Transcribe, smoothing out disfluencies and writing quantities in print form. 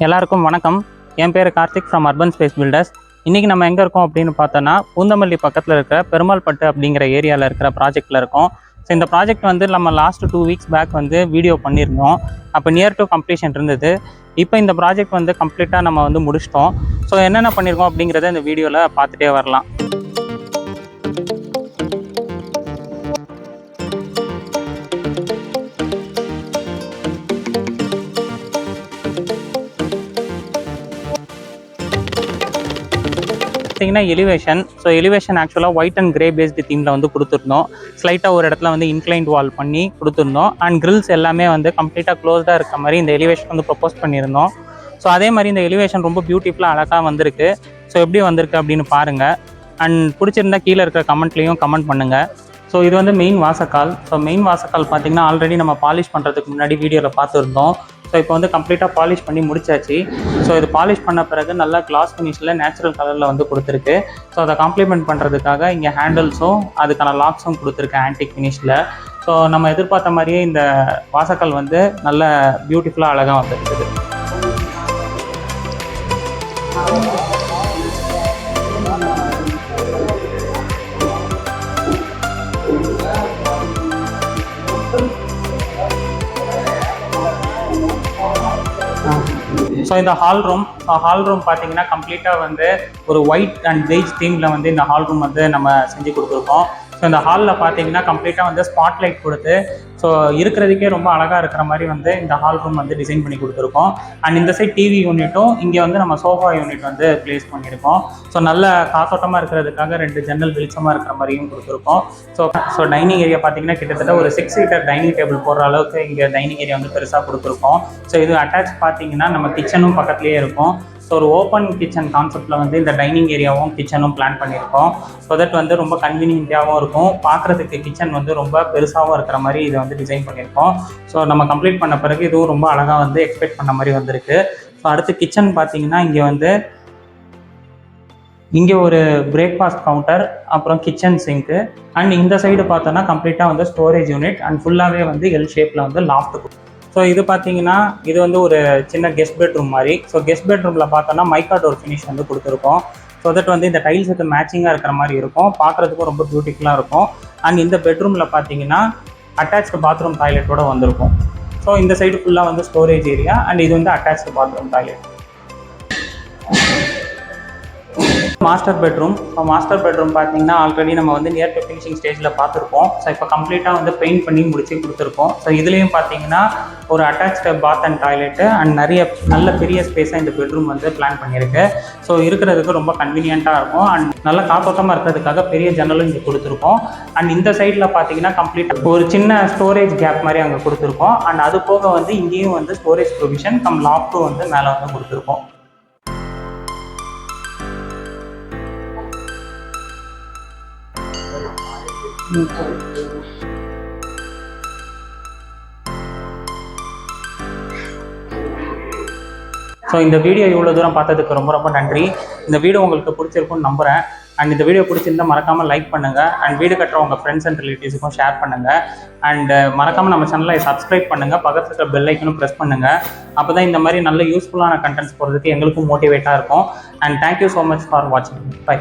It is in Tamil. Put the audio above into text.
எல்லாருக்கும் வணக்கம். என் பேர் Karthik from Urban Space Builders. இன்றைக்கி நம்ம எங்கே இருக்கோம் அப்படின்னு பார்த்தோன்னா, பூந்தமல்லி பக்கத்தில் இருக்கிற பெருமாள்பட்டு அப்படிங்கிற ஏரியாவில் இருக்கிற ப்ராஜெக்டில் இருக்கோம். ஸோ இந்த ப்ராஜெக்ட் வந்து நம்ம லாஸ்ட் 2 வீக்ஸ் பேக் வந்து வீடியோ பண்ணியிருந்தோம். அப்போ நியர் டு கம்ப்ளீஷன் இருந்தது. இப்போ இந்த ப்ராஜெக்ட் வந்து கம்ப்ளீட்டாக நம்ம வந்து முடிச்சிட்டோம். ஸோ என்னென்ன பண்ணியிருக்கோம் அப்படிங்கிறத இந்த வீடியோவில் பார்த்துட்டே வரலாம். பார்த்தீங்கன்னா எலிவேஷன் ஆக்சுவலாக ஒயிட் அண்ட் கிரே பேஸ்டு தீமில் வந்து கொடுத்துருந்தோம். ஸ்லைட்டாக ஒரு இடத்துல வந்து இன்க்ளைன்ட் வால் பண்ணி கொடுத்துருந்தோம். அண்ட் கிரில்ஸ் எல்லாமே வந்து கம்ப்ளீட்டாக க்ளோஸ்டாக இருக்க மாதிரி இந்த எலிவேஷன் வந்து ப்ரப்போஸ் பண்ணியிருந்தோம். ஸோ அதே மாதிரி இந்த எலிவேஷன் ரொம்ப பியூட்டிஃபுல்லாக அழகாக வந்திருக்கு. ஸோ எப்படி வந்திருக்கு அப்படின்னு பாருங்கள். அண்ட் பிடிச்சிருந்தா கீழே இருக்கிற கமெண்ட்லேயும் கமெண்ட் பண்ணுங்கள். ஸோ இது வந்து மெயின் வாசக்கால். ஸோ மெயின் வாசக்கால் பார்த்திங்கன்னா ஆல்ரெடி நம்ம பாலிஷ் பண்ணுறதுக்கு முன்னாடி வீடியோவில் பார்த்துருந்தோம். ஸோ இப்போ வந்து கம்ப்ளீட்டாக பாலிஷ் பண்ணி முடிச்சாச்சு. ஸோ இது பாலிஷ் பண்ண பிறகு நல்லா கிளாஸ் ஃபினிஷில் நேச்சுரல் கலரில் வந்து கொடுத்துருக்கு. ஸோ அதை காம்ப்ளிமெண்ட் பண்ணுறதுக்காக இங்கே ஹேண்டில்ஸும் அதுக்கான லாக்ஸும் கொடுத்துருக்கு ஆன்டிக் ஃபினிஷில். ஸோ நம்ம எதிர்பார்த்த மாதிரியே இந்த வாசக்கால் வந்து நல்ல பியூட்டிஃபுல்லாக அழகாக வந்துருக்குது. ஸோ இந்த ஹால் ரூம் பார்த்தீங்கன்னா கம்ப்ளீட்டாக வந்து ஒரு ஒயிட் அண்ட் பெய்ஜ் தீமில் வந்து இந்த ஹால் ரூம் வந்து நம்ம செஞ்சு கொடுத்துருக்கோம். ஸோ இந்த ஹாலில் பார்த்தீங்கன்னா கம்ப்ளீட்டாக வந்து ஸ்பாட் லைட் கொடுத்து ஸோ இருக்கிறதுக்கே ரொம்ப அழகாக இருக்கிற மாதிரி வந்து இந்த ஹால் ரூம் வந்து டிசைன் பண்ணி கொடுத்துருக்கோம். அண்ட் இந்த சைட் டிவி யூனிட்டும் இங்கே வந்து நம்ம சோஃபா யூனிட் வந்து ப்ளேஸ் பண்ணியிருக்கோம். ஸோ நல்ல காத்தோட்டமாக இருக்கிறதுக்காக 2 ஜன்னல் வெளிச்சமாக இருக்கிற மாதிரியும் கொடுத்துருக்கோம். ஸோ டைனிங் ஏரியா பார்த்தீங்கன்னா கிட்டத்தட்ட ஒரு 6 சீட்டர் டைனிங் டேபிள் போடுற அளவுக்கு இங்கே டைனிங் ஏரியா வந்து பெருசாக கொடுத்துருக்கோம். ஸோ இது அட்டாச் பார்த்தீங்கன்னா நம்ம கிச்சனும் பக்கத்துலேயே இருக்கும். ஸோ ஒரு ஓப்பன் கிச்சன் கான்செப்டில் வந்து இந்த டைனிங் ஏரியாவும் கிச்சனும் பிளான் பண்ணியிருக்கோம். ஸோ தட் வந்து ரொம்ப கன்வீனியன்ட்டாகவும் இருக்கும். பார்க்குறதுக்கு கிச்சன் வந்து ரொம்ப பெருசாகவும் இருக்கிற மாதிரி இதை வந்து டிசைன் பண்ணியிருக்கோம். ஸோ நம்ம கம்ப்ளீட் பண்ண பிறகு இதுவும் ரொம்ப அழகாக வந்து எக்ஸ்பெக்ட் பண்ண மாதிரி வந்திருக்கு. ஸோ அடுத்து கிச்சன் பார்த்தீங்கன்னா இங்கே ஒரு பிரேக்ஃபாஸ்ட் கவுண்டர், அப்புறம் கிச்சன் சிங்க்கு, அண்ட் இந்த சைடு பார்த்தோன்னா கம்ப்ளீட்டாக வந்து ஸ்டோரேஜ் யூனிட் அண்ட் ஃபுல்லாகவே வந்து எல் ஷேப்பில் வந்து லாஃப்ட். ஸோ இது பார்த்தீங்கன்னா இது வந்து ஒரு சின்ன கெஸ்ட் பெட்ரூம் மாதிரி. ஸோ கெஸ்ட் பெட்ரூமில் பார்த்தோன்னா மைக்கா டோர் ஃபினிஷ் வந்து கொடுத்துருக்கோம். ஸோ தட் வந்து இந்த டைல்ஸுக்கு மேட்சிங்காக இருக்கிற மாதிரி இருக்கும். பார்க்குறதுக்கும் ரொம்ப பியூட்டிஃபுல்லாக இருக்கும். அண்ட் இந்த பெட்ரூமில் பார்த்தீங்கன்னா அட்டாச்டு பாத்ரூம் டாய்லெட்டோட வந்திருக்கும். ஸோ இந்த சைடு ஃபுல்லாக வந்து ஸ்டோரேஜ் ஏரியா அண்ட் இது வந்து attached bathroom toilet. Master bedroom பார்த்தீங்கன்னா ஆல்ரெடி நம்ம வந்து நியர் டு ஃபினிஷிங் ஸ்டேஜில் பார்த்துருப்போம். ஸோ இப்போ கம்ப்ளீட்டாக வந்து பெயிண்ட் பண்ணி முடிச்சு கொடுத்துருக்கோம். ஸோ இதுலேயும் பார்த்தீங்கன்னா ஒரு attached bath and toilet and நிறைய நல்ல பெரிய ஸ்பேஸாக இந்த பெட்ரூம் வந்து பிளான் பண்ணியிருக்கு. ஸோ இருக்கிறதுக்கு ரொம்ப கன்வீனியண்ட்டாக இருக்கும். அண்ட் நல்ல காத்தோட்டமாக இருக்கிறதுக்காக பெரிய ஜன்னலும் இங்கே கொடுத்துருக்கோம். அண்ட் இந்த சைடில் பார்த்தீங்கன்னா கம்ப்ளீட்டாக ஒரு சின்ன ஸ்டோரேஜ் கேப் மாதிரி அங்கே கொடுத்துருக்கோம். அண்ட் அது போக வந்து இங்கேயும் வந்து ஸ்டோரேஜ் ப்ரொவிஷன் கம் லாஃப்ட்டும் வந்து மேலே வந்து கொடுத்துருக்கோம். ஸோ இந்த வீடியோ இவ்வளோ தூரம் பார்த்ததுக்கு ரொம்ப நன்றி. இந்த வீடியோ உங்களுக்கு பிடிச்சிருக்குன்னு நம்புகிறேன். அண்ட் இந்த வீடியோ பிடிச்சிருந்தால் மறக்காமல் லைக் பண்ணுங்கள். அண்ட் வீடு கட்டுற உங்கள் ஃப்ரெண்ட்ஸ் அண்ட் ரிலேட்டிவ்ஸுக்கும் ஷேர் பண்ணுங்கள். அண்ட் மறக்காமல் நம்ம சேனலை சப்ஸ்கிரைப் பண்ணுங்கள். பக்கத்தில் இருக்கிற பெல் ஐக்கனும் ப்ரெஸ் பண்ணுங்கள். அப்போ தான் இந்த மாதிரி நல்ல யூஸ்ஃபுல்லான கண்டென்ட்ஸ் போகிறதுக்கு எங்களுக்கும் மோட்டிவேட்டாக இருக்கும். And thank you so much for வாட்சிங். பை.